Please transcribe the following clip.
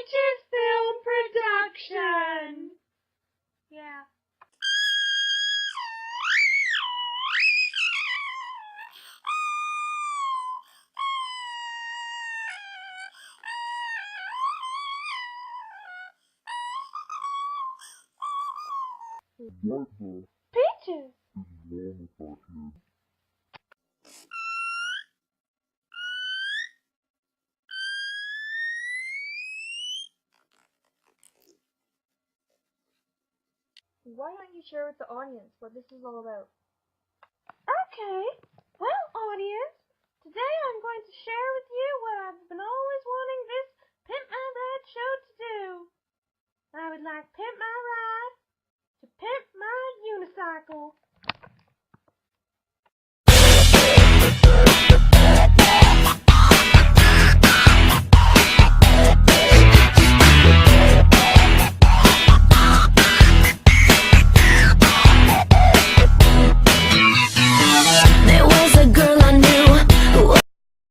Peaches Film Production. Yeah. What the Peaches. is wrong with our kid? Why don't you share with the audience what this is all about? Okay. Well, audience, today I'm going to share with you what I've been always wanting this Pimp My Ride show to do. I would like Pimp My Ride to pimp my unicycle.